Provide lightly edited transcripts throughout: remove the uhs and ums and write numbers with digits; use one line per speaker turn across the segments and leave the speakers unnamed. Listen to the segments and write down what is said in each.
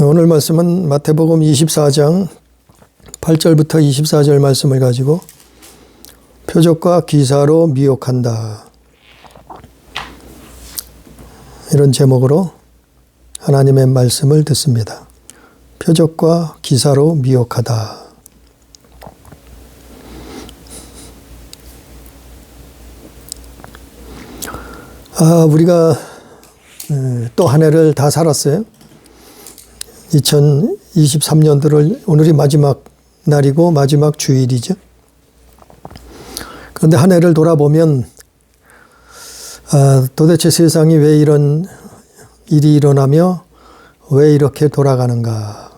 오늘 말씀은 마태복음 24장 8절부터 24절 말씀을 가지고 표적과 기사로 미혹한다, 이런 제목으로 하나님의 말씀을 듣습니다. 표적과 기사로 미혹하다. 우리가 또 한 해를 다 살았어요. 2023년도를 오늘이 마지막 날이고 마지막 주일이죠. 그런데 한 해를 돌아보면 도대체 세상이 왜 이런 일이 일어나며 왜 이렇게 돌아가는가,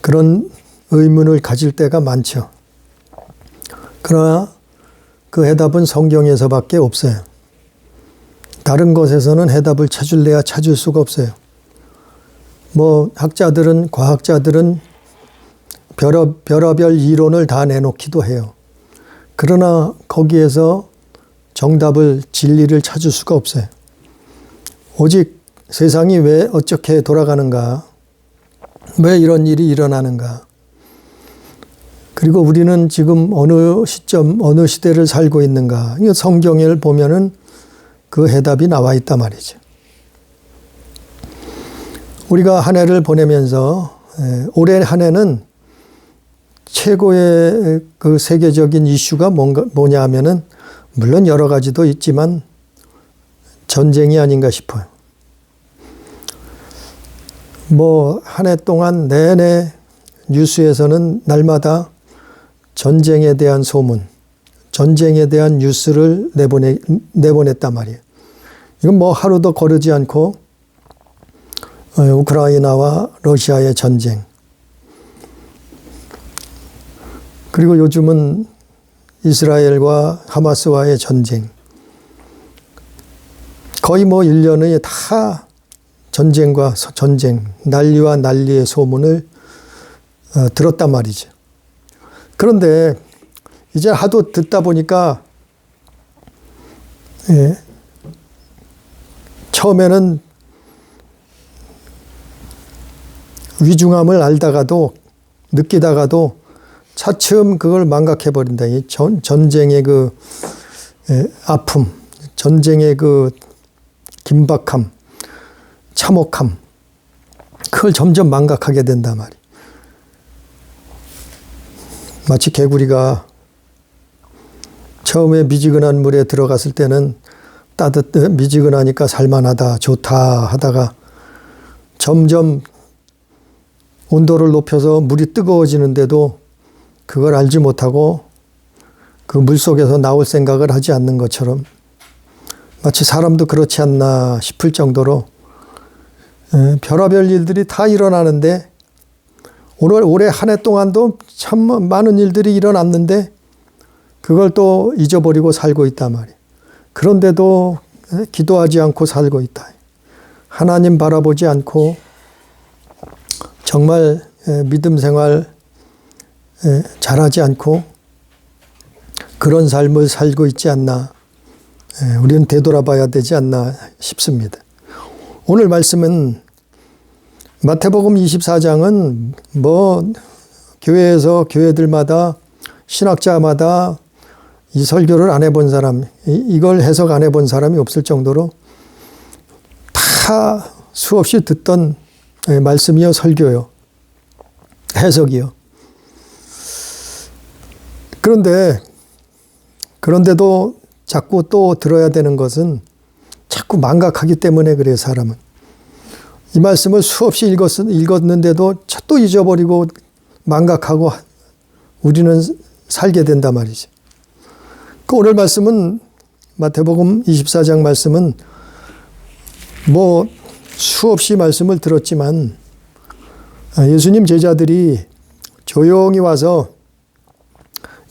그런 의문을 가질 때가 많죠. 그러나 그 해답은 성경에서밖에 없어요. 다른 곳에서는 해답을 찾을래야 찾을 수가 없어요. 학자들은, 과학자들은 별의별 이론을 다 내놓기도 해요. 그러나 거기에서 정답을, 진리를 찾을 수가 없어요. 오직 세상이 왜 어떻게 돌아가는가, 왜 이런 일이 일어나는가, 그리고 우리는 지금 어느 시점, 어느 시대를 살고 있는가, 성경을 보면은 그 해답이 나와 있단 말이죠. 우리가 한 해를 보내면서 올해 한 해는 최고의 그 세계적인 이슈가 뭐냐 하면은, 물론 여러 가지도 있지만 전쟁이 아닌가 싶어요. 한 해 동안 내내 뉴스에서는 날마다 전쟁에 대한 소문, 전쟁에 대한 뉴스를 내보냈단 말이에요. 이건 하루도 거르지 않고 우크라이나와 러시아의 전쟁, 그리고 요즘은 이스라엘과 하마스와의 전쟁, 거의 1년에 다 전쟁과 전쟁, 난리와 난리의 소문을 들었단 말이죠. 그런데 이제 하도 듣다 보니까 처음에는 위중함을 알다가도, 느끼다가도 차츰 그걸 망각해버린다. 이 전쟁의 그 아픔, 전쟁의 그 긴박함, 참혹함, 그걸 점점 망각하게 된단 말이에요. 마치 개구리가 처음에 미지근한 물에 들어갔을 때는 미지근하니까 살만하다, 좋다 하다가 점점 온도를 높여서 물이 뜨거워지는데도 그걸 알지 못하고 그 물속에서 나올 생각을 하지 않는 것처럼, 마치 사람도 그렇지 않나 싶을 정도로 별의별 일들이 다 일어나는데, 올해 한 해 동안도 참 많은 일들이 일어났는데 그걸 또 잊어버리고 살고 있단 말이에요. 그런데도 기도하지 않고 살고 있다. 하나님 바라보지 않고 정말 믿음 생활 잘하지 않고 그런 삶을 살고 있지 않나, 우리는 되돌아봐야 되지 않나 싶습니다. 오늘 말씀은 마태복음 24장은 교회에서, 교회들마다, 신학자마다 이 설교를 안 해본 사람, 이걸 해석 안 해본 사람이 없을 정도로 다 수없이 듣던 말씀이요, 설교요, 해석이요. 그런데도 자꾸 또 들어야 되는 것은 자꾸 망각하기 때문에 그래요, 사람은. 이 말씀을 수없이 읽었는데도 또 잊어버리고 망각하고 우리는 살게 된단 말이죠. 오늘 말씀은, 마태복음 24장 말씀은 수없이 말씀을 들었지만 예수님 제자들이 조용히 와서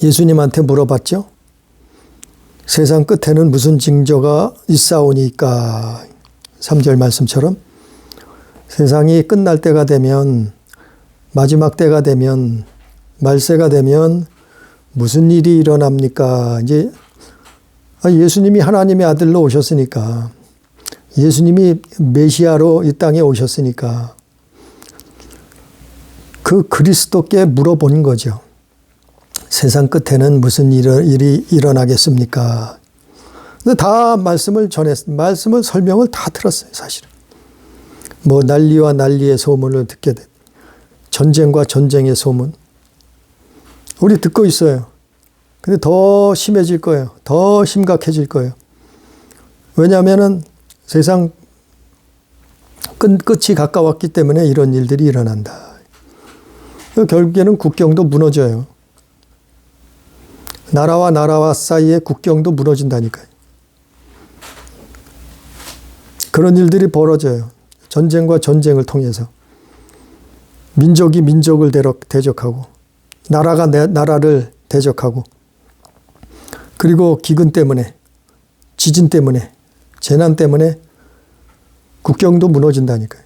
예수님한테 물어봤죠. 세상 끝에는 무슨 징조가 있사오니까. 3절 말씀처럼 세상이 끝날 때가 되면, 마지막 때가 되면, 말세가 되면 무슨 일이 일어납니까? 이제 예수님이 하나님의 아들로 오셨으니까 예수님이 메시아로 이 땅에 오셨으니까 그 그리스도께 물어본 거죠. 세상 끝에는 무슨 일이 일어나겠습니까? 근데 다 말씀을 설명을 다 들었어요, 사실은. 뭐 난리와 난리의 소문을 듣게 돼. 전쟁과 전쟁의 소문. 우리 듣고 있어요. 근데 더 심해질 거예요. 더 심각해질 거예요. 왜냐하면은 세상 끝이 가까웠기 때문에 이런 일들이 일어난다. 결국에는 국경도 무너져요. 나라와 나라와 사이의 국경도 무너진다니까요. 그런 일들이 벌어져요. 전쟁과 전쟁을 통해서. 민족이 민족을 대적하고, 나라가 나라를 대적하고, 그리고 기근 때문에, 지진 때문에, 재난 때문에 국경도 무너진다니까요.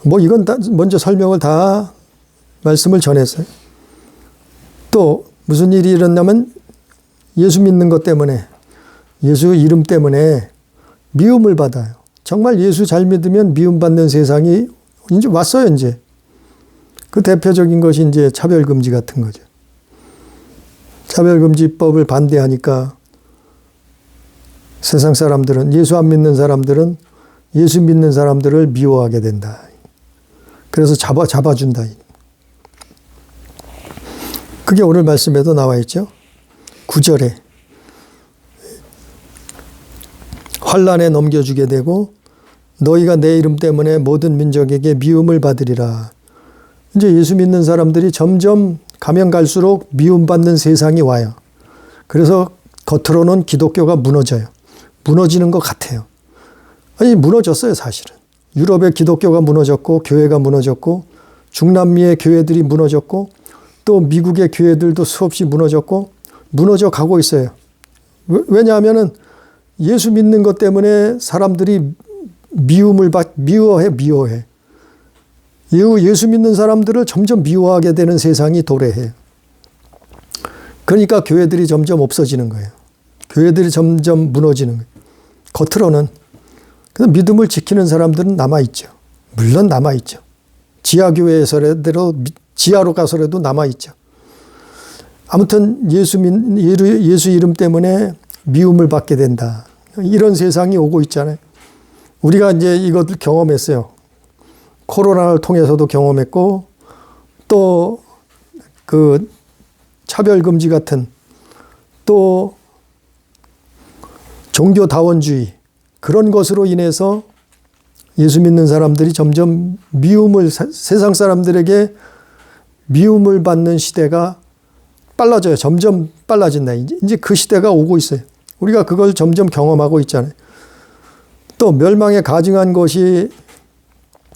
뭐 이건 먼저 설명을 다 말씀을 전했어요. 또 무슨 일이 일어나면 예수 믿는 것 때문에, 예수 이름 때문에 미움을 받아요. 정말 예수 잘 믿으면 미움받는 세상이 이제 왔어요, 이제. 그 대표적인 것이 이제 차별금지 같은 거죠. 차별금지법을 반대하니까 세상 사람들은, 예수 안 믿는 사람들은 예수 믿는 사람들을 미워하게 된다. 그래서 잡아준다. 그게 오늘 말씀에도 나와 있죠. 9절에 환난에 넘겨주게 되고 너희가 내 이름 때문에 모든 민족에게 미움을 받으리라. 이제 예수 믿는 사람들이 점점 가면 갈수록 미움받는 세상이 와요. 그래서 겉으로는 기독교가 무너져요. 무너지는 것 같아요. 아니, 무너졌어요, 사실은. 유럽의 기독교가 무너졌고, 교회가 무너졌고, 중남미의 교회들이 무너졌고, 또 미국의 교회들도 수없이 무너졌고, 무너져 가고 있어요. 왜냐하면은 예수 믿는 것 때문에 사람들이 미워해. 예수 믿는 사람들을 점점 미워하게 되는 세상이 도래해요. 그러니까 교회들이 점점 없어지는 거예요. 교회들이 점점 무너지는 거예요. 겉으로는. 근데 믿음을 지키는 사람들은 남아있죠. 물론 남아있죠. 지하로 가서라도 남아있죠. 아무튼 예수 이름 때문에 미움을 받게 된다. 이런 세상이 오고 있잖아요. 우리가 이제 이것을 경험했어요. 코로나를 통해서도 경험했고, 또 그 차별금지 같은, 또 종교다원주의, 그런 것으로 인해서 예수 믿는 사람들이 점점 세상 사람들에게 미움을 받는 시대가 빨라져요. 점점 빨라진다. 이제 그 시대가 오고 있어요. 우리가 그걸 점점 경험하고 있잖아요. 또 멸망에 가증한 것이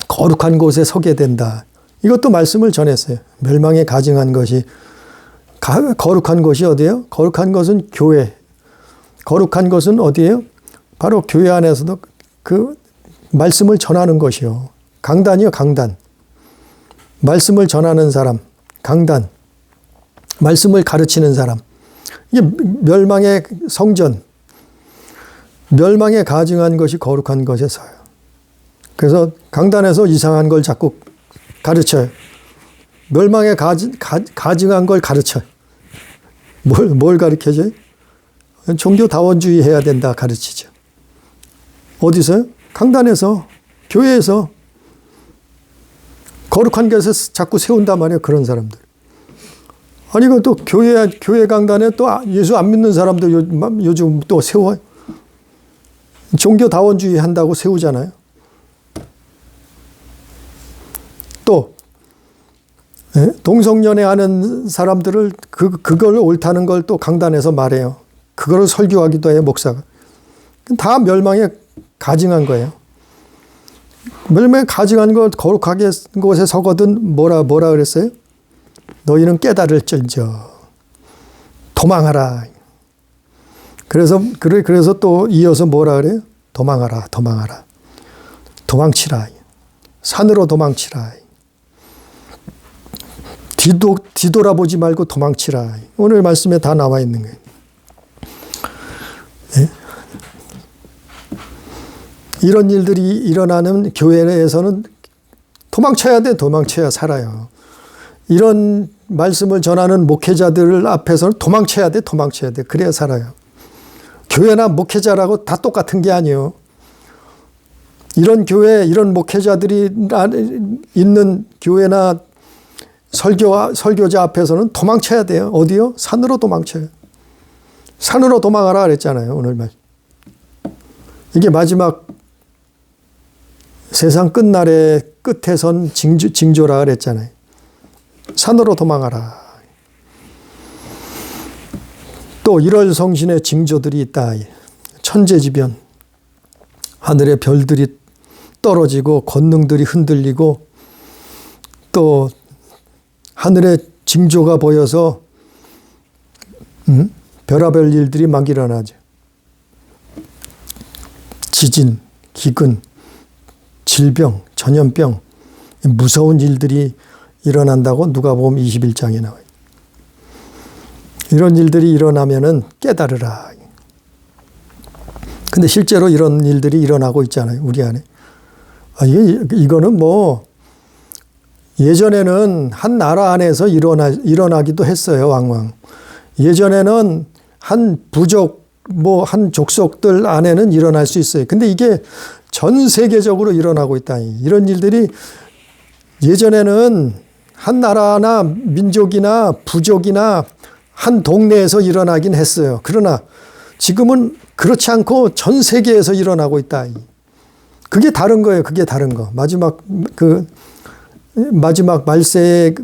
거룩한 곳에 서게 된다. 이것도 말씀을 전했어요. 멸망에 가증한 것이, 거룩한 것이 어디예요? 거룩한 것은 교회. 거룩한 것은 어디예요? 바로 교회 안에서도 그 말씀을 전하는 것이요. 강단이요, 강단. 말씀을 전하는 사람, 강단. 말씀을 가르치는 사람. 이게 멸망의 성전, 멸망에 가증한 것이 거룩한 것에 서요. 그래서 강단에서 이상한 걸 자꾸 가르쳐요. 멸망에 가증한 걸 가르쳐요. 뭘 가르쳐줘요? 종교다원주의 해야 된다 가르치죠. 어디서요? 강단에서, 교회에서 거룩한 것에 자꾸 세운단 말이에요. 그런 사람들. 아니, 또 교회 강단에 또 예수 안 믿는 사람들 요즘 또 세워요. 종교다원주의 한다고 세우잖아요. 또 동성연애 하는 사람들을 그걸 옳다는 걸 또 강단에서 말해요. 그거를 설교하기도 해요, 목사가. 다 멸망에 가증한 거예요. 멸망에 가증한 걸 거룩하게 곳에 서거든 뭐라 그랬어요? 너희는 깨달을지언정 도망하라. 그래서 또 이어서 뭐라 그래요? 도망하라. 도망치라. 산으로 도망치라. 뒤돌아보지 말고 도망치라. 오늘 말씀에 다 나와 있는 거예요. 네? 이런 일들이 일어나는 교회에서는 도망쳐야 돼. 도망쳐야 살아요. 이런 말씀을 전하는 목회자들 앞에서는 도망쳐야 돼. 도망쳐야 돼. 그래야 살아요. 교회나 목회자라고 다 똑같은 게 아니에요. 이런 교회, 이런 목회자들이 있는 교회나 설교자 앞에서는 도망쳐야 돼요. 어디요? 산으로 도망쳐요. 산으로 도망하라 그랬잖아요. 오늘 말. 이게 마지막 세상 끝날의 끝에 선 징조라 그랬잖아요. 산으로 도망하라. 또 1월 성신의 징조들이 있다. 천재지변. 하늘의 별들이 떨어지고 권능들이 흔들리고 또 하늘의 징조가 보여서 별하별 일들이 막 일어나죠. 지진, 기근, 질병, 전염병, 무서운 일들이 일어난다고 누가복음 21장에 나와요. 이런 일들이 일어나면은 깨달으라. 근데 실제로 이런 일들이 일어나고 있잖아요. 우리 안에. 이거는 뭐 예전에는 한 나라 안에서 일어나기도 했어요. 왕왕. 예전에는 한 부족, 한 족속들 안에는 일어날 수 있어요. 근데 이게 전 세계적으로 일어나고 있다. 이런 일들이 예전에는 한 나라나 민족이나 부족이나 한 동네에서 일어나긴 했어요. 그러나 지금은 그렇지 않고 전 세계에서 일어나고 있다. 그게 다른 거예요. 그게 다른 거. 마지막 말세의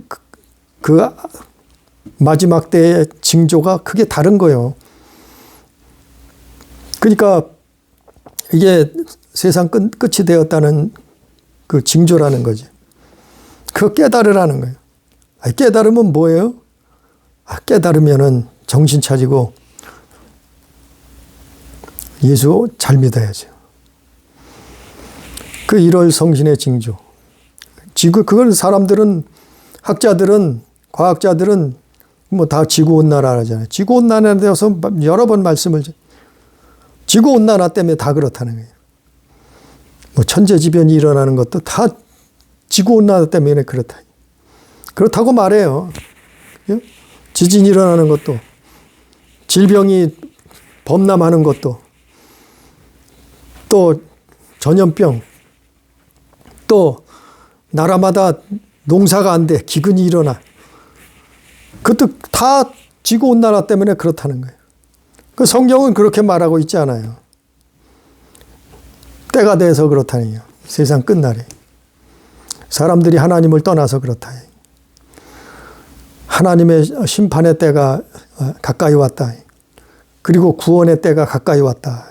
마지막 때의 징조가 그게 다른 거예요. 그러니까 이게 세상 끝이 되었다는 그 징조라는 거지. 그거 깨달으라는 거예요. 깨달으면 뭐예요? 깨달으면은 정신 차리고 예수 잘 믿어야죠. 그 1월 성신의 징조. 그걸 사람들은, 학자들은, 과학자들은 뭐 다 지구온난화 하잖아요. 지구온난화에 대해서 여러 번 말씀을, 지구온난화 때문에 다 그렇다는 거예요. 뭐 천재지변이 일어나는 것도 다 지구온난화 때문에 그렇다. 그렇다고 말해요. 지진이 일어나는 것도, 질병이 범람하는 것도, 또 전염병, 또 나라마다 농사가 안 돼, 기근이 일어나. 그것도 다 지구온난화 때문에 그렇다는 거예요. 그 성경은 그렇게 말하고 있지 않아요. 때가 돼서 그렇다는 거예요. 세상 끝날에. 사람들이 하나님을 떠나서 그렇다. 하나님의 심판의 때가 가까이 왔다. 그리고 구원의 때가 가까이 왔다.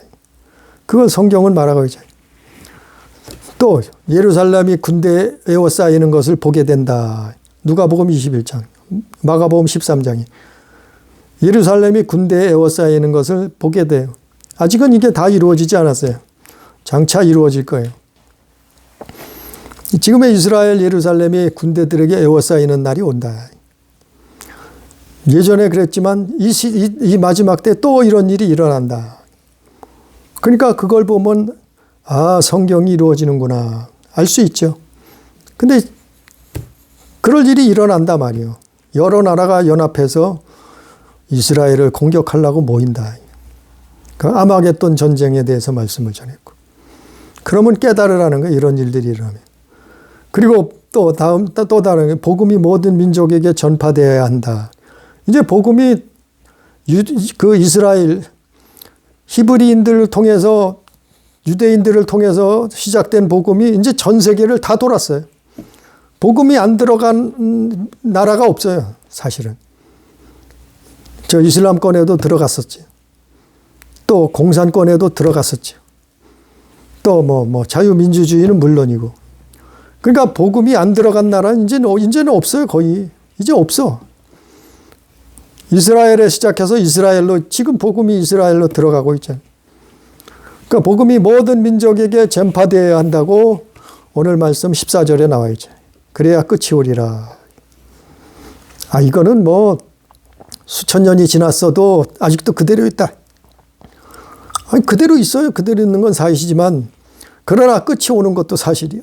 그걸 성경은 말하고 있죠. 또 예루살렘이 군대에 에워싸이는 것을 보게 된다. 누가복음 21장, 마가복음 13장이 예루살렘이 군대에 에워싸이는 것을 보게 돼요. 아직은 이게 다 이루어지지 않았어요. 장차 이루어질 거예요. 지금의 이스라엘 예루살렘이 군대들에게 에워싸이는 날이 온다. 예전에 그랬지만 이 마지막 때 또 이런 일이 일어난다. 그러니까 그걸 보면 성경이 이루어지는구나 알 수 있죠. 근데 그럴 일이 일어난다 말이에요. 여러 나라가 연합해서 이스라엘을 공격하려고 모인다. 그 아마겟돈 전쟁에 대해서 말씀을 전했고. 그러면 깨달으라는 거예요. 이런 일들이 일어나면. 그리고 또 다른 게 복음이 모든 민족에게 전파되어야 한다. 이제 복음이 그 이스라엘 히브리인들을 통해서 유대인들을 통해서 시작된 복음이 이제 전 세계를 다 돌았어요. 복음이 안 들어간 나라가 없어요. 사실은. 저 이슬람권에도 들어갔었지. 또 공산권에도 들어갔었죠. 또 자유민주주의는 물론이고. 그러니까 복음이 안 들어간 나라는 이제는 없어요. 거의. 이제 없어. 이스라엘에 시작해서 이스라엘로, 지금 복음이 이스라엘로 들어가고 있잖아요. 그러니까 복음이 모든 민족에게 전파되어야 한다고 오늘 말씀 14절에 나와 있죠. 그래야 끝이 오리라. 이거는 수천 년이 지났어도 아직도 그대로 있다. 그대로 있어요. 그대로 있는 건 사실이지만 그러나 끝이 오는 것도 사실이야.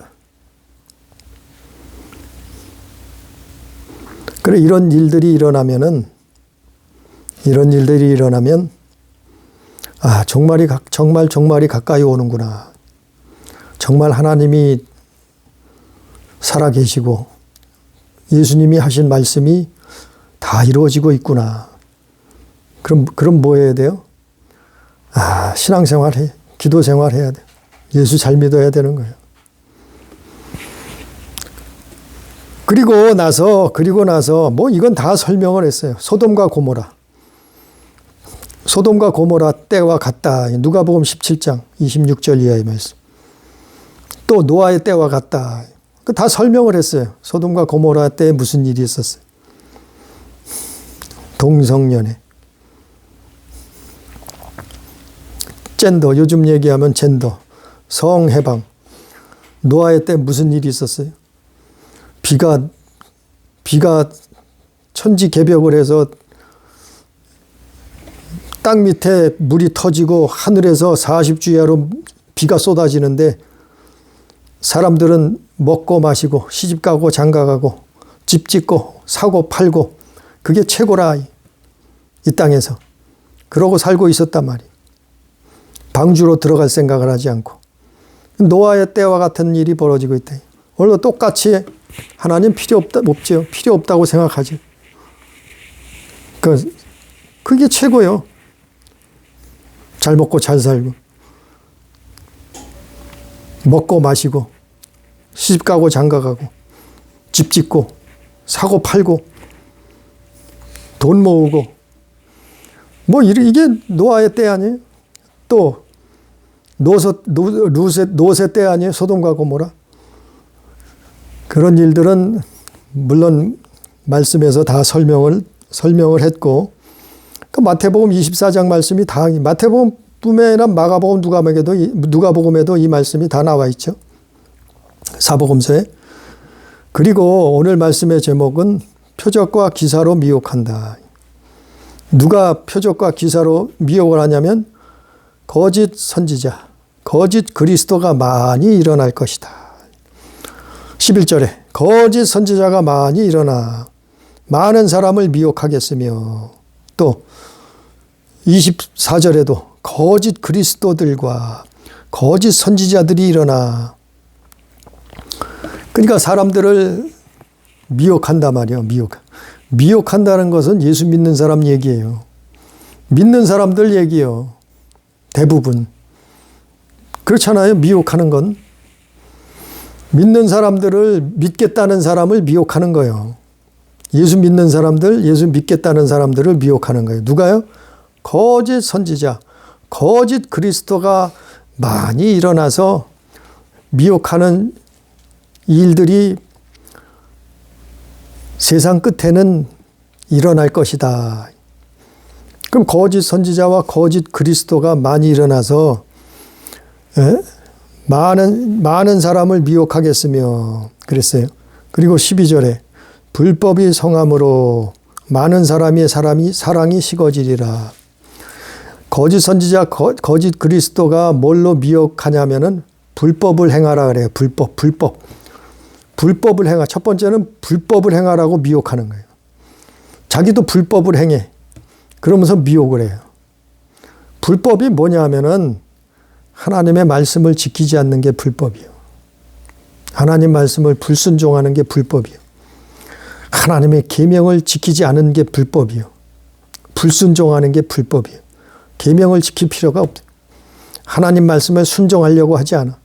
그래, 이런 일들이 일어나면, 아, 정말이 가까이 오는구나. 정말 하나님이 살아계시고 예수님이 하신 말씀이 다 이루어지고 있구나. 그럼 뭐 해야 돼요? 아, 신앙생활 해. 기도생활 해야 돼. 예수 잘 믿어야 되는 거예요. 그리고 나서 뭐 이건 다 설명을 했어요. 소돔과 고모라 때와 같다. 누가복음 17장 26절 이하의 말씀. 또 노아의 때와 같다. 다 설명을 했어요. 소돔과 고모라 때에 무슨 일이 있었어요. 동성연애. 젠더, 요즘 얘기하면 젠더. 성해방. 노아의 때 무슨 일이 있었어요. 비가 천지개벽을 해서 땅 밑에 물이 터지고 하늘에서 40주야로 비가 쏟아지는데 사람들은 먹고 마시고 시집가고 장가가고 집 짓고 사고 팔고 그게 최고라. 이 땅에서. 그러고 살고 있었단 말이에요. 방주로 들어갈 생각을 하지 않고. 노아의 때와 같은 일이 벌어지고 있다. 오늘도 똑같이 하나님 없죠. 필요 없다고 생각하지. 그게 최고요. 잘 먹고 잘 살고. 먹고 마시고. 시집 가고 장가 가고. 집 짓고. 사고 팔고. 돈 모으고. 뭐 이게 노아의 때 아니에요? 또 노세 때 아니에요? 소돔과 고모라. 그런 일들은 물론 말씀에서 다 설명을 했고, 그 마태복음 24장 말씀이 다, 마태복음이나 마가복음, 누가복음에도 이 말씀이 다 나와 있죠. 사복음서에. 그리고 오늘 말씀의 제목은 표적과 기사로 미혹한다. 누가 표적과 기사로 미혹을 하냐면 거짓 선지자, 거짓 그리스도가 많이 일어날 것이다. 11절에 거짓 선지자가 많이 일어나 많은 사람을 미혹하겠으며, 또 24절에도 거짓 그리스도들과 거짓 선지자들이 일어나. 그러니까 사람들을 미혹한단 말이에요. 미혹한다는 것은 예수 믿는 사람 얘기예요. 믿는 사람들 얘기예요. 대부분. 그렇잖아요. 미혹하는 건. 믿는 사람들을 믿겠다는 사람을 미혹하는 거예요. 예수 믿는 사람들, 예수 믿겠다는 사람들을 미혹하는 거예요. 누가요? 거짓 선지자, 거짓 그리스도가 많이 일어나서 미혹하는 일들이 세상 끝에는 일어날 것이다. 그럼 거짓 선지자와 거짓 그리스도가 많이 일어나서 많은 사람을 미혹하겠으며 그랬어요. 그리고 12절에 불법이 성함으로 많은 사람이 사랑이 식어지리라. 거짓 선지자, 거짓 그리스도가 뭘로 미혹하냐면은 불법을 행하라 그래요. 불법을 행하. 첫 번째는 불법을 행하라고 미혹하는 거예요. 자기도 불법을 행해. 그러면서 미혹을 해요. 불법이 뭐냐 하면은 하나님의 말씀을 지키지 않는 게 불법이에요. 하나님 말씀을 불순종하는 게 불법이에요. 하나님의 계명을 지키지 않은 게 불법이에요. 불순종하는 게 불법이에요. 계명을 지킬 필요가 없어요. 하나님 말씀을 순종하려고 하지 않아.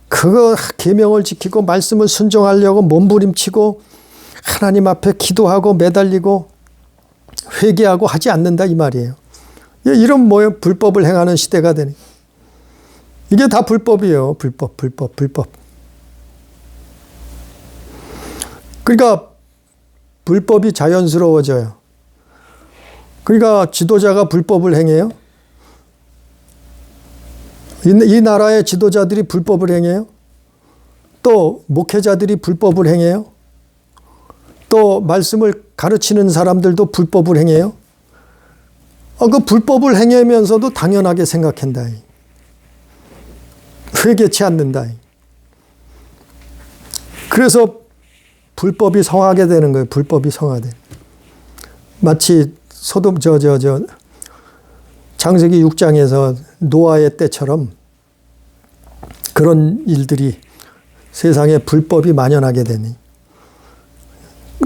그거 계명을 지키고 말씀을 순종하려고 몸부림치고 하나님 앞에 기도하고 매달리고 회개하고 하지 않는다 이 말이에요. 이런 뭐예요? 불법을 행하는 시대가 되니. 이게 다 불법이에요. 불법. 그러니까 불법이 자연스러워져요. 그러니까 지도자가 불법을 행해요. 이 나라의 지도자들이 불법을 행해요. 또 목회자들이 불법을 행해요. 또 말씀을 가르치는 사람들도 불법을 행해요. 그 불법을 행하면서도 당연하게 생각한다. 회개치 않는다. 그래서 불법이 성하게 되는 거예요. 불법이 성하게. 마치 소돔 창세기 6장에서 노아의 때처럼 그런 일들이 세상에 불법이 만연하게 되니.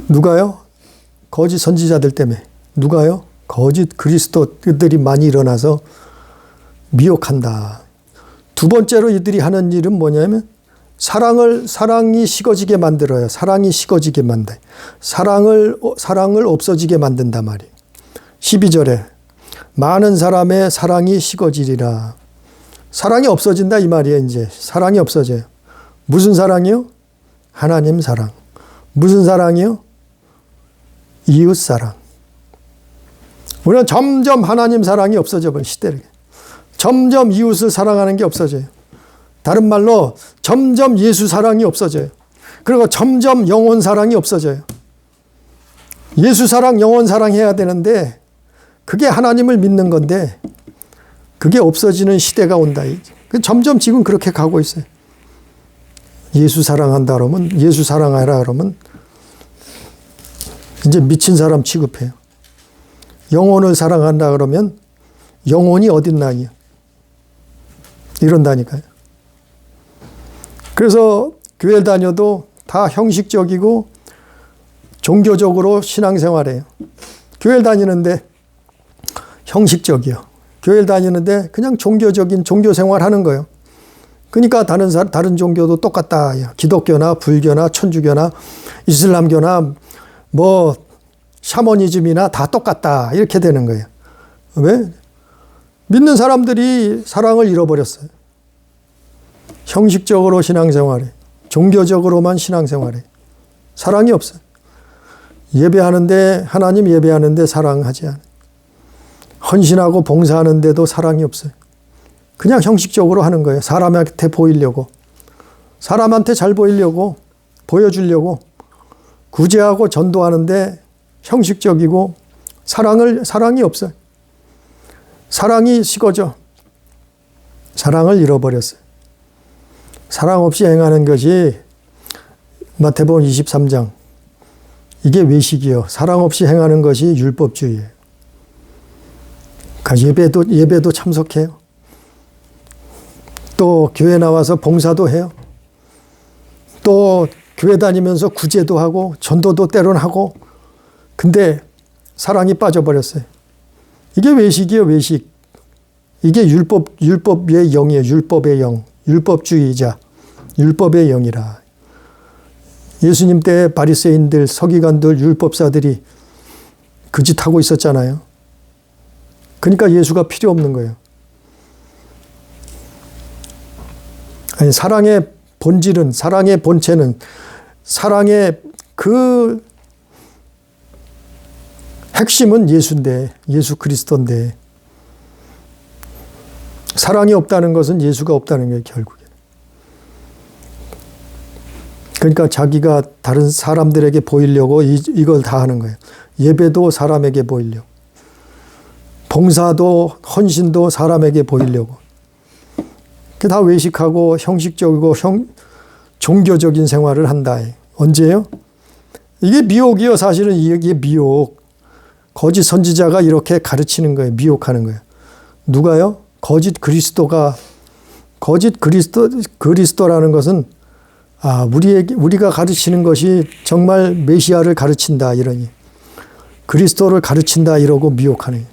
누가요? 거짓 선지자들 때문에. 누가요? 거짓 그리스도들이 많이 일어나서 미혹한다. 두 번째로 이들이 하는 일은 뭐냐면 사랑이 식어지게 만들어요. 사랑이 식어지게 만들. 사랑을 없어지게 만든단 말이에요. 12절에 많은 사람의 사랑이 식어지리라. 사랑이 없어진다 이 말이에요. 이제 사랑이 없어져요. 무슨 사랑이요? 하나님 사랑. 무슨 사랑이요? 이웃 사랑. 우리는 점점 하나님 사랑이 없어져 버린 시대를. 점점 이웃을 사랑하는 게 없어져요. 다른 말로 점점 예수 사랑이 없어져요. 그리고 점점 영혼 사랑이 없어져요. 예수 사랑, 영혼 사랑 해야 되는데 그게 하나님을 믿는 건데 그게 없어지는 시대가 온다. 점점 지금 그렇게 가고 있어요. 예수 사랑한다 그러면, 예수 사랑하라 그러면 이제 미친 사람 취급해요. 영혼을 사랑한다 그러면 영혼이 어딨나요? 이런다니까요. 그래서 교회 다녀도 다 형식적이고 종교적으로 신앙생활해요. 교회 다니는데 형식적이요. 교회 다니는데 그냥 종교적인 종교생활 하는 거예요. 그러니까 다른 종교도 똑같다. 기독교나 불교나 천주교나 이슬람교나 뭐 샤머니즘이나 다 똑같다. 이렇게 되는 거예요. 왜? 믿는 사람들이 사랑을 잃어버렸어요. 형식적으로 신앙생활해. 종교적으로만 신앙생활해. 사랑이 없어요. 예배하는데 하나님 예배하는데 사랑하지 않아요. 헌신하고 봉사하는데도 사랑이 없어요. 그냥 형식적으로 하는 거예요. 사람한테 보이려고. 사람한테 잘 보이려고 보여주려고 구제하고 전도하는데 형식적이고 사랑이 없어요. 사랑이 식어져. 사랑을 잃어버렸어요. 사랑 없이 행하는 것이 마태복음 23장. 이게 외식이요. 사랑 없이 행하는 것이 율법주의예요. 그러니까 예배도 참석해요. 또 교회 나와서 봉사도 해요. 또 교회 다니면서 구제도 하고 전도도 때론 하고. 근데 사랑이 빠져버렸어요. 이게 외식이에요. 외식. 이게 율법의 영이에요. 율법의 영. 율법주의자. 율법의 영이라. 예수님 때 바리새인들, 서기관들, 율법사들이 그 짓 하고 있었잖아요. 그러니까 예수가 필요 없는 거예요. 아니, 사랑의 본질은, 사랑의 본체는, 사랑의 그 핵심은 예수인데, 예수 그리스도인데, 사랑이 없다는 것은 예수가 없다는 거예요, 결국에. 그러니까 자기가 다른 사람들에게 보이려고 이걸 다 하는 거예요. 예배도 사람에게 보이려고. 봉사도 헌신도 사람에게 보이려고. 그게 다 외식하고 형식적이고 종교적인 생활을 한다. 언제요? 이게 미혹이요. 사실은 이게 미혹. 거짓 선지자가 이렇게 가르치는 거예요. 미혹하는 거예요. 누가요? 거짓 그리스도라는 것은 우리가 가르치는 것이 정말 메시아를 가르친다 이러니 그리스도를 가르친다 이러고 미혹하네.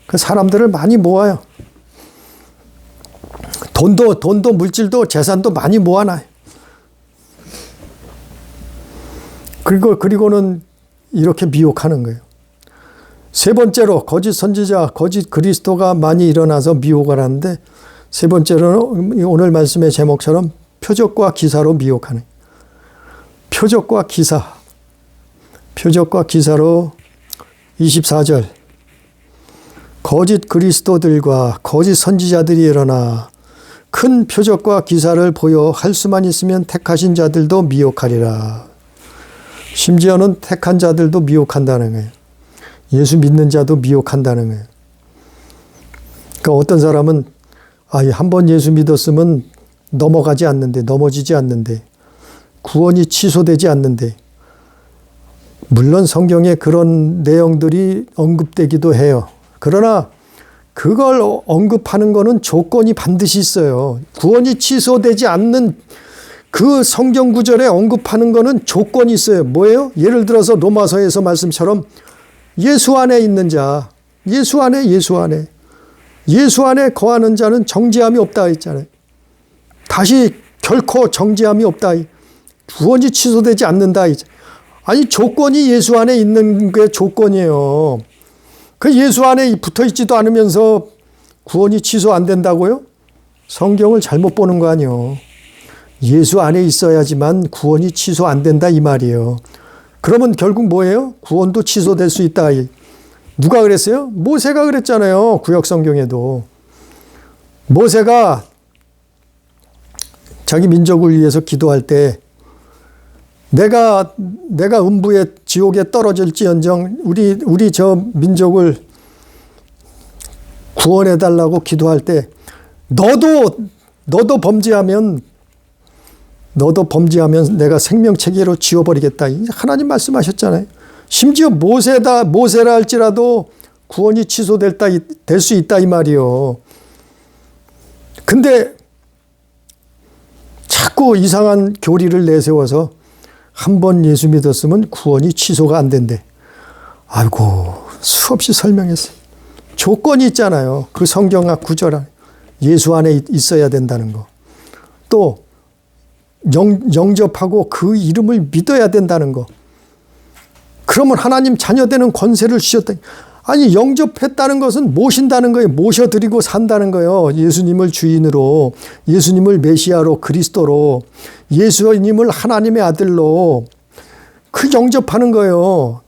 그 사람들을 많이 모아요. 돈도 물질도 재산도 많이 모아놔요. 그리고는 이렇게 미혹하는 거예요. 세 번째로 거짓 선지자, 거짓 그리스도가 많이 일어나서 미혹을 하는데 세 번째로는 오늘 말씀의 제목처럼 표적과 기사로 미혹하는. 표적과 기사로 24절. 거짓 그리스도들과 거짓 선지자들이 일어나 큰 표적과 기사를 보여 할 수만 있으면 택하신 자들도 미혹하리라. 심지어는 택한 자들도 미혹한다는 거예요. 예수 믿는 자도 미혹한다는 거예요. 그러니까 어떤 사람은 한 번 예수 믿었으면 넘어가지 않는데, 넘어지지 않는데, 구원이 취소되지 않는데, 물론 성경에 그런 내용들이 언급되기도 해요. 그러나 그걸 언급하는 것은 조건이 반드시 있어요. 구원이 취소되지 않는 그 성경 구절에 언급하는 것은 조건이 있어요. 뭐예요? 예를 들어서 로마서에서 말씀처럼 예수 안에 있는 자, 예수 안에 거하는 자는 정죄함이 없다 했잖아요. 다시 결코 정죄함이 없다. 구원이 취소되지 않는다. 아니, 조건이 예수 안에 있는 게 조건이에요. 그 예수 안에 붙어 있지도 않으면서 구원이 취소 안 된다고요? 성경을 잘못 보는 거 아니에요. 예수 안에 있어야지만 구원이 취소 안 된다 이 말이에요. 그러면 결국 뭐예요? 구원도 취소될 수 있다. 누가 그랬어요? 모세가 그랬잖아요. 구약 성경에도. 모세가 자기 민족을 위해서 기도할 때 내가 음부의 지옥에 떨어질지언정 우리 저 민족을 구원해 달라고 기도할 때 너도 범죄하면 내가 생명체계로 지워버리겠다. 하나님 말씀하셨잖아요. 심지어 모세라 할지라도 구원이 취소될 수 있다 이 말이요. 근데 자꾸 이상한 교리를 내세워서 한 번 예수 믿었으면 구원이 취소가 안 된대. 아이고, 수없이 설명했어요. 조건이 있잖아요. 그 성경학 구절 안에. 예수 안에 있어야 된다는 거. 또 영접하고 그 이름을 믿어야 된다는 거. 그러면 하나님 자녀되는 권세를 주셨다. 아니, 영접했다는 것은 모신다는 거예요. 모셔드리고 산다는 거예요. 예수님을 주인으로, 예수님을 메시아로, 그리스도로, 예수님을 하나님의 아들로 그 영접하는 거예요.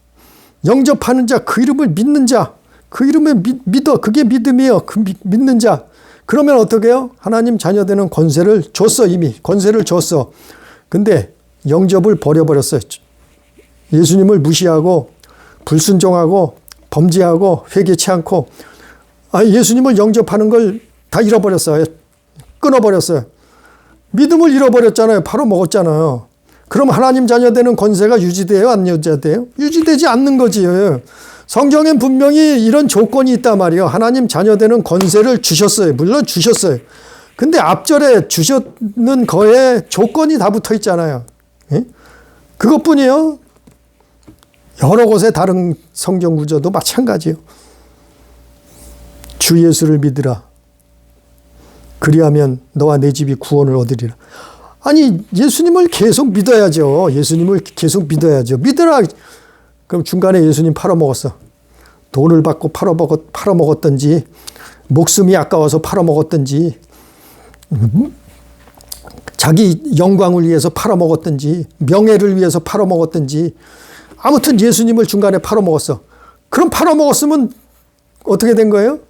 영접하는 자, 그 이름을 믿는 자, 그 이름을 믿어. 그게 믿음이에요. 그 믿는 자. 그러면 어떻게 해요? 하나님 자녀되는 권세를 줬어. 이미 권세를 줬어. 근데 영접을 버려버렸어요. 예수님을 무시하고 불순종하고 범죄하고 회개치 않고 예수님을 영접하는 걸 다 잃어버렸어요. 끊어버렸어요. 믿음을 잃어버렸잖아요. 팔아먹었잖아요. 그럼 하나님 자녀되는 권세가 유지돼요? 안 유지돼요? 유지되지 않는 거지. 성경엔 분명히 이런 조건이 있단 말이에요. 하나님 자녀되는 권세를 주셨어요. 물론 주셨어요. 근데 앞절에 주셨는 거에 조건이 다 붙어 있잖아요. 그것뿐이에요. 여러 곳에 다른 성경 구조도 마찬가지예요. 주 예수를 믿으라. 그리하면 너와 내 집이 구원을 얻으리라. 아니, 예수님을 계속 믿어야죠. 예수님을 계속 믿어야죠. 믿으라. 그럼 중간에 예수님 팔아먹었어. 돈을 받고 팔아먹었든지, 목숨이 아까워서 팔아먹었든지, 자기 영광을 위해서 팔아먹었든지, 명예를 위해서 팔아먹었든지, 아무튼 예수님을 중간에 팔아먹었어. 그럼 팔아먹었으면 어떻게 된 거예요?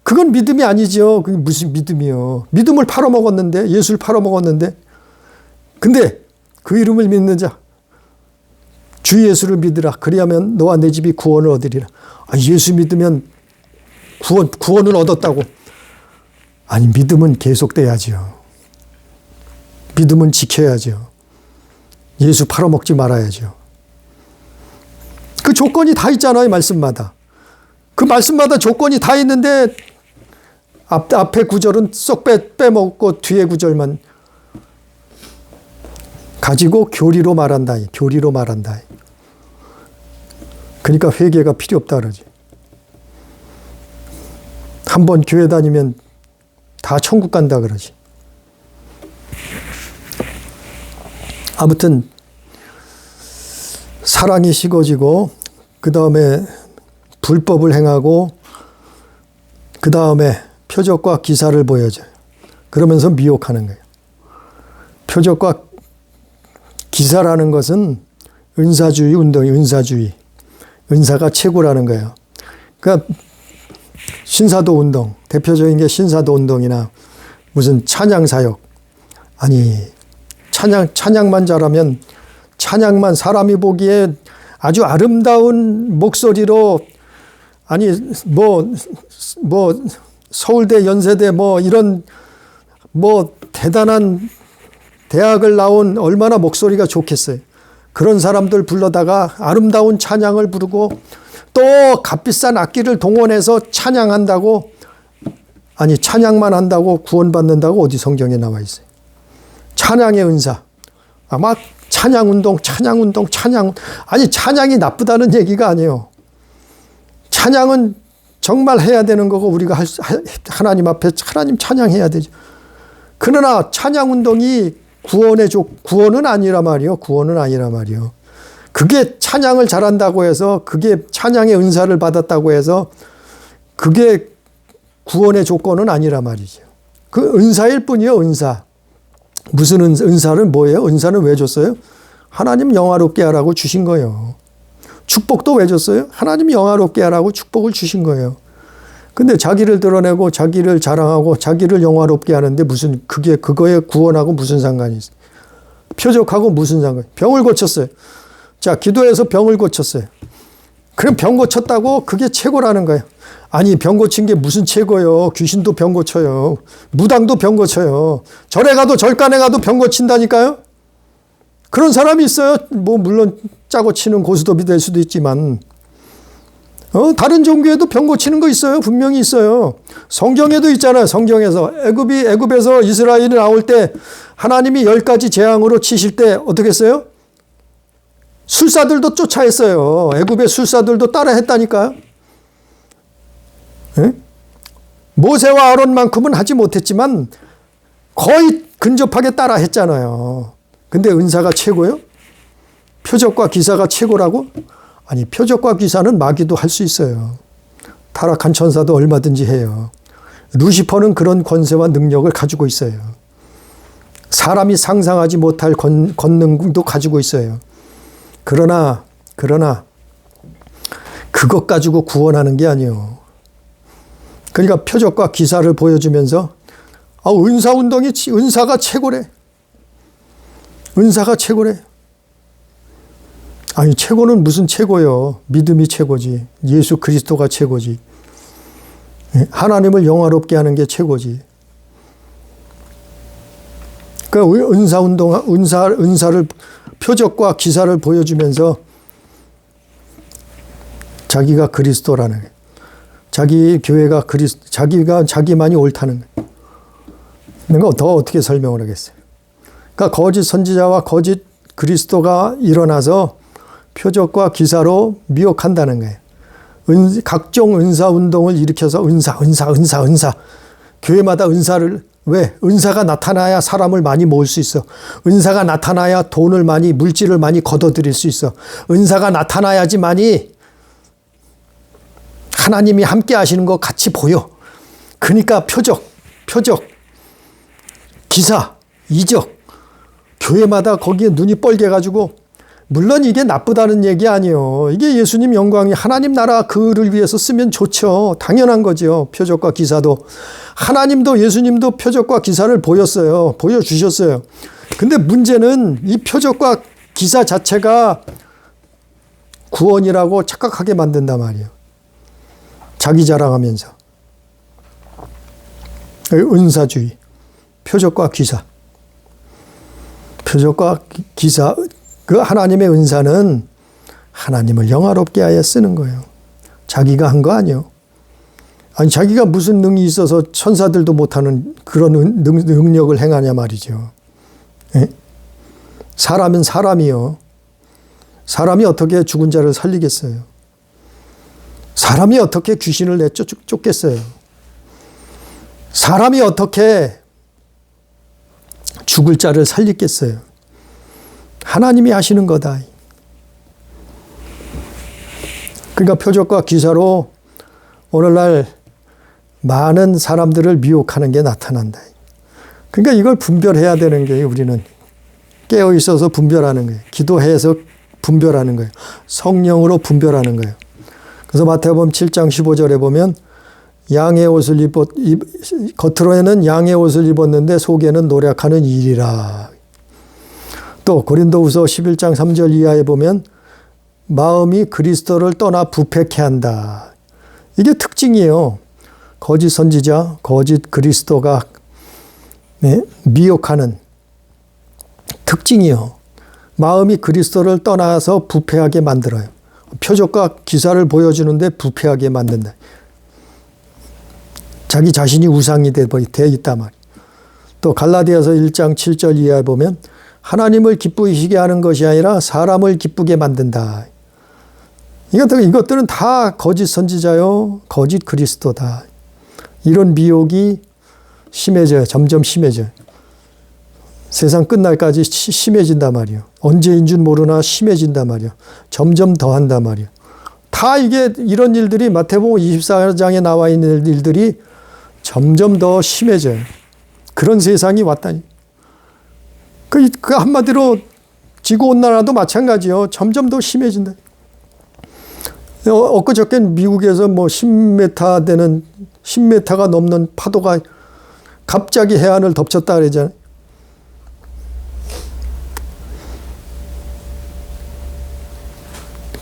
그건 믿음이 아니죠. 그게 무슨 믿음이요. 믿음을 팔아먹었는데, 예수를 팔아먹었는데. 근데 그 이름을 믿는 자, 주 예수를 믿으라. 그리하면 너와 내 집이 구원을 얻으리라. 예수 믿으면 구원을 얻었다고. 아니, 믿음은 계속돼야죠. 믿음은 지켜야죠. 예수 팔아먹지 말아야죠. 그 조건이 다 있잖아요. 말씀마다. 그 말씀마다 조건이 다 있는데 앞에 구절은 쏙 빼먹고 뒤에 구절만 가지고 교리로 말한다. 교리로 말한다. 그러니까 회개가 필요 없다 그러지. 한번 교회 다니면 다 천국 간다 그러지. 아무튼 사랑이 식어지고 그 다음에 불법을 행하고 그 다음에 표적과 기사를 보여줘요. 그러면서 미혹하는 거예요. 표적과 기사라는 것은 은사주의 운동이 은사주의. 은사가 최고라는 거예요. 그러니까 신사도 운동, 대표적인 게 신사도 운동이나 무슨 찬양 사역. 아니, 찬양만 잘하면 찬양만 사람이 보기에 아주 아름다운 목소리로 아니 뭐 서울대 연세대 뭐 이런 뭐 대단한 대학을 나온 얼마나 목소리가 좋겠어요. 그런 사람들 불러다가 아름다운 찬양을 부르고 또 값비싼 악기를 동원해서 찬양한다고, 아니 찬양만 한다고 구원받는다고 어디 성경에 나와 있어요. 찬양의 은사. 아마 찬양운동. 아니 찬양이 나쁘다는 얘기가 아니에요. 찬양은 정말 해야 되는 거고 우리가 하나님 앞에 하나님 찬양해야 되죠. 그러나 찬양운동이 구원은 아니라 말이요. 구원은 아니라 말이요. 그게 찬양을 잘한다고 해서, 그게 찬양의 은사를 받았다고 해서 그게 구원의 조건은 아니라 말이죠. 그 은사일 뿐이요. 은사. 무슨 은사를 뭐예요? 은사는 왜 줬어요? 하나님 영화롭게 하라고 주신 거예요. 축복도 왜 줬어요? 하나님 영화롭게 하라고 축복을 주신 거예요. 근데 자기를 드러내고 자기를 자랑하고 자기를 영화롭게 하는데 무슨, 그거에 구원하고 무슨 상관이 있어요? 표적하고 무슨 상관이 있어요? 병을 고쳤어요. 자, 기도해서 병을 고쳤어요. 그럼 병 고쳤다고 그게 최고라는 거예요. 아니, 병 고친 게 무슨 최고예요? 귀신도 병 고쳐요. 무당도 병 고쳐요. 절에 가도 절간에 가도 병 고친다니까요. 그런 사람이 있어요. 뭐 물론 짜고 치는 고스톱이 될 수도 있지만 다른 종교에도 병 고치는 거 있어요. 분명히 있어요. 성경에도 있잖아요. 성경에서 애굽에서 이스라엘이 나올 때 하나님이 10가지 재앙으로 치실 때 어떻게 했어요? 술사들도 쫓아했어요. 애굽의 술사들도 따라했다니까요. 예? 모세와 아론만큼은 하지 못했지만 거의 근접하게 따라했잖아요. 근데 은사가 최고요? 표적과 기사가 최고라고? 아니, 표적과 기사는 마귀도 할 수 있어요. 타락한 천사도 얼마든지 해요. 루시퍼는 그런 권세와 능력을 가지고 있어요. 사람이 상상하지 못할 권능도 가지고 있어요. 그러나 그것 가지고 구원하는 게 아니에요. 그러니까 표적과 기사를 보여주면서 은사가 최고래. 은사가 최고래. 아니, 최고는 무슨 최고요? 믿음이 최고지. 예수 그리스도가 최고지. 하나님을 영화롭게 하는 게 최고지. 그러니까 은사를 표적과 기사를 보여주면서 자기가 그리스도라는 거예요. 자기 교회가 자기만이 옳다는 거예요. 그러니까 더 어떻게 설명을 하겠어요? 그러니까 거짓 선지자와 거짓 그리스도가 일어나서 표적과 기사로 미혹한다는 거예요. 각종 은사 운동을 일으켜서 은사. 교회마다 은사를, 왜? 은사가 나타나야 사람을 많이 모을 수 있어. 은사가 나타나야 물질을 많이 걷어들일 수 있어. 은사가 나타나야지만이 하나님이 함께 하시는 거 같이 보여. 그러니까 표적, 기사, 이적. 교회마다 거기에 눈이 뻘개가지고, 물론 이게 나쁘다는 얘기 아니에요. 이게 예수님 영광이 하나님 나라 그를 위해서 쓰면 좋죠. 당연한 거죠. 표적과 기사도. 하나님도 예수님도 표적과 기사를 보여주셨어요. 근데 문제는 이 표적과 기사 자체가 구원이라고 착각하게 만든단 말이에요. 자기 자랑하면서. 은사주의. 표적과 기사. 그 하나님의 은사는 하나님을 영화롭게 하여 쓰는 거예요. 자기가 한 거 아니에요. 아니, 자기가 무슨 능이 있어서 천사들도 못하는 그런 능력을 행하냐 말이죠. 예? 사람은 사람이요. 사람이 어떻게 죽은 자를 살리겠어요? 사람이 어떻게 귀신을 내쫓겠어요? 사람이 어떻게 죽을 자를 살리겠어요? 하나님이 하시는 거다. 그러니까 표적과 기사로 오늘날 많은 사람들을 미혹하는 게 나타난다. 그러니까 이걸 분별해야 되는 거예요. 우리는 깨어 있어서 분별하는 거예요. 기도해서 분별하는 거예요. 성령으로 분별하는 거예요. 그래서 마태복음 7장 15절에 보면 양의 옷을 겉으로는 양의 옷을 입었는데 속에는 노력하는 일이라. 또 고린도후서 11장 3절 이하에 보면 마음이 그리스도를 떠나 부패케 한다. 이게 특징이에요. 거짓 선지자, 거짓 그리스도가 미혹하는 특징이요. 마음이 그리스도를 떠나서 부패하게 만들어요. 표적과 기사를 보여주는데 부패하게 만든다. 자기 자신이 우상이 돼 있단 말이에요. 또 갈라디아서 1장 7절 이하에 보면 하나님을 기쁘시게 하는 것이 아니라 사람을 기쁘게 만든다. 이것들은 다 거짓 선지자요, 거짓 그리스도다. 이런 미혹이 심해져요. 점점 심해져요. 세상 끝날까지 심해진단 말이에요. 언제인 줄 모르나 심해진단 말이에요. 점점 더한단 말이에요. 다 이런 일들이 마태복음 24장에 나와 있는 일들이 점점 더 심해져요. 그런 세상이 왔다니. 그 한마디로 지구온난화도 마찬가지요. 점점 더 심해진다. 엊그저께 미국에서 뭐 10m가 넘는 파도가 갑자기 해안을 덮쳤다 그러잖아요.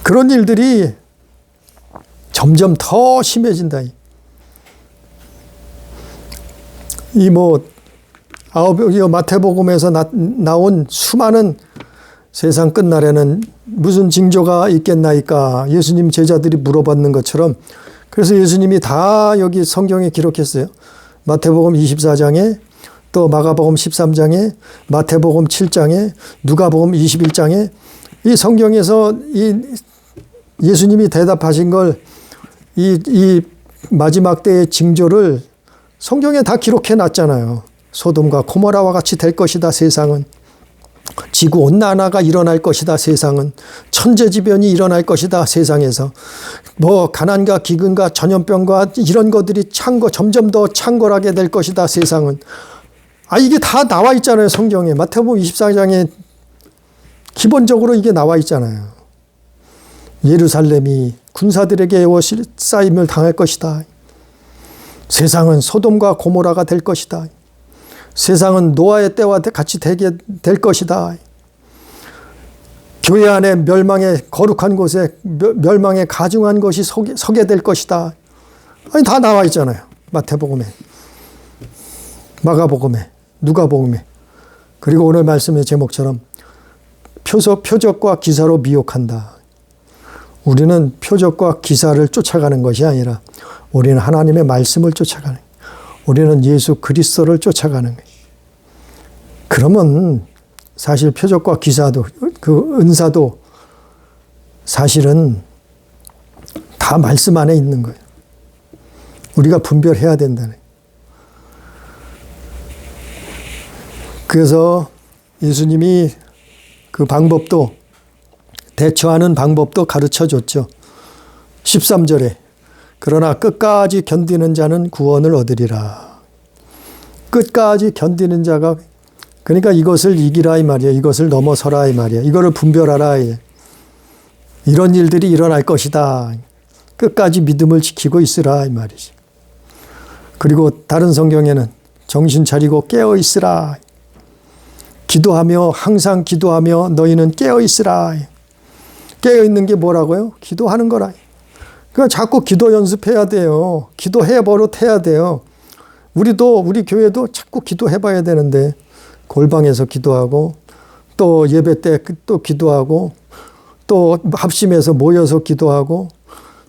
그런 일들이 점점 더 심해진다. 마태복음에서 나온 수많은 세상 끝날에는 무슨 징조가 있겠나이까 예수님 제자들이 물어봤는 것처럼, 그래서 예수님이 다 여기 성경에 기록했어요. 마태복음 24장에, 또 마가복음 13장에, 마태복음 7장에, 누가복음 21장에, 이 성경에서 예수님이 대답하신 걸, 이 마지막 때의 징조를 성경에 다 기록해 놨잖아요. 소돔과 고모라와 같이 될 것이다, 세상은. 지구 온난화가 일어날 것이다, 세상은. 천재지변이 일어날 것이다, 세상에서. 가난과 기근과 전염병과 이런 것들이 점점 더 창궐하게 될 것이다, 세상은. 이게 다 나와 있잖아요, 성경에. 마태복음 24장에 기본적으로 이게 나와 있잖아요. 예루살렘이 군사들에게 에워싸임을 당할 것이다. 세상은 소돔과 고모라가 될 것이다. 세상은 노아의 때와 같이 되게 될 것이다. 교회 안에 멸망의 거룩한 곳에 멸망의 가증한 것이 서게 될 것이다. 다 나와 있잖아요. 마태복음에, 마가복음에, 누가복음에. 그리고 오늘 말씀의 제목처럼 표적과 기사로 미혹한다. 우리는 표적과 기사를 쫓아가는 것이 아니라 우리는 하나님의 말씀을 쫓아가는 거예요. 우리는 예수 그리스도를 쫓아가는 거예요. 그러면 사실 표적과 기사도, 그 은사도 사실은 다 말씀 안에 있는 거예요. 우리가 분별해야 된다는 거예요. 그래서 예수님이 그 방법도, 대처하는 방법도 가르쳐 줬죠. 13절에 그러나 끝까지 견디는 자는 구원을 얻으리라. 끝까지 견디는 자가, 그러니까 이것을 이기라 이 말이야. 이것을 넘어서라 이 말이야. 이거를 분별하라. 이런 일들이 일어날 것이다. 끝까지 믿음을 지키고 있으라 이 말이지. 그리고 다른 성경에는 정신 차리고 깨어 있으라. 기도하며, 항상 기도하며 너희는 깨어 있으라. 깨어 있는 게 뭐라고요? 기도하는 거라. 그러니까 자꾸 기도 연습해야 돼요. 기도해 버릇해야 돼요. 우리 교회도 자꾸 기도해 봐야 되는데, 골방에서 기도하고, 또 예배 때 또 기도하고, 또 합심해서 모여서 기도하고,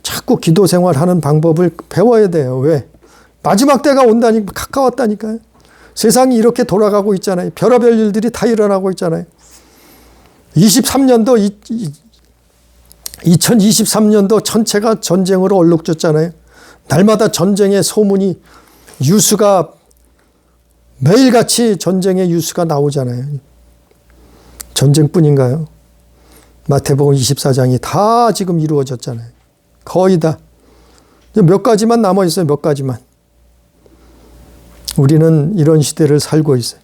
자꾸 기도 생활하는 방법을 배워야 돼요. 왜? 마지막 때가 온다니까, 가까웠다니까요. 세상이 이렇게 돌아가고 있잖아요. 별의별 일들이 다 일어나고 있잖아요. 2023년도 전체가 전쟁으로 얼룩졌잖아요. 날마다 전쟁의 소문이, 뉴스가 매일같이 전쟁의 뉴스가 나오잖아요. 전쟁뿐인가요? 마태복음 24장이 다 지금 이루어졌잖아요. 거의 다. 몇 가지만 남아있어요. 몇 가지만. 우리는 이런 시대를 살고 있어요.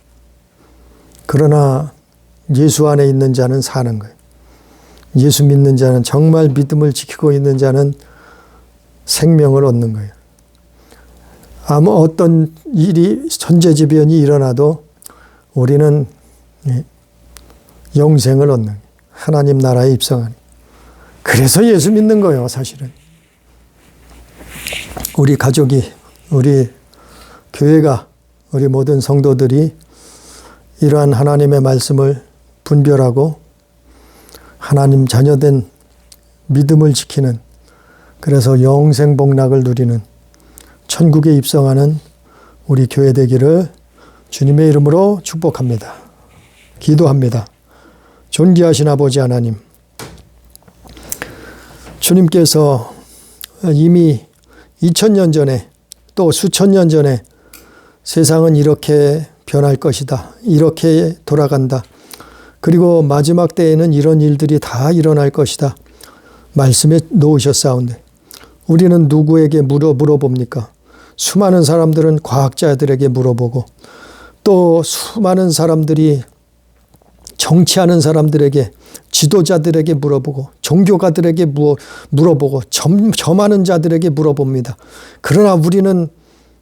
그러나 예수 안에 있는 자는 사는 거예요. 예수 믿는 자는, 정말 믿음을 지키고 있는 자는 생명을 얻는 거예요. 어떤 일이, 천재지변이 일어나도 우리는 영생을 얻는 거예요. 하나님 나라에 입성하는. 그래서 예수 믿는 거예요, 사실은. 우리 가족이, 우리 교회가 우리 모든 성도들이 이러한 하나님의 말씀을 분별하고 하나님 자녀된 믿음을 지키는, 그래서 영생 복락을 누리는 천국에 입성하는 우리 교회 되기를 주님의 이름으로 축복합니다. 기도합니다. 존귀하신 아버지 하나님, 주님께서 이미 2000년 전에 또 수천 년 전에 세상은 이렇게 변할 것이다, 이렇게 돌아간다, 그리고 마지막 때에는 이런 일들이 다 일어날 것이다 말씀에 놓으셨사온데, 우리는 누구에게 물어봅니까? 수많은 사람들은 과학자들에게 물어보고, 또 수많은 사람들이 정치하는 사람들에게, 지도자들에게 물어보고, 종교가들에게 물어보고, 점하는 자들에게 물어봅니다. 그러나 우리는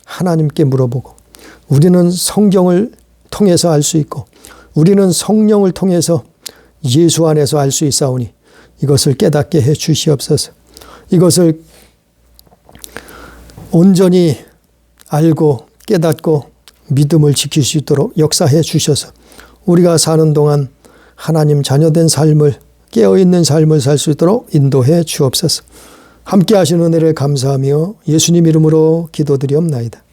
하나님께 물어보고, 우리는 성경을 통해서 알 수 있고, 우리는 성령을 통해서 예수 안에서 알 수 있사오니 이것을 깨닫게 해 주시옵소서. 이것을 온전히 알고 깨닫고 믿음을 지킬 수 있도록 역사해 주셔서 우리가 사는 동안 하나님 자녀된 삶을, 깨어있는 삶을 살 수 있도록 인도해 주옵소서. 함께 하신 은혜를 감사하며 예수님 이름으로 기도드리옵나이다.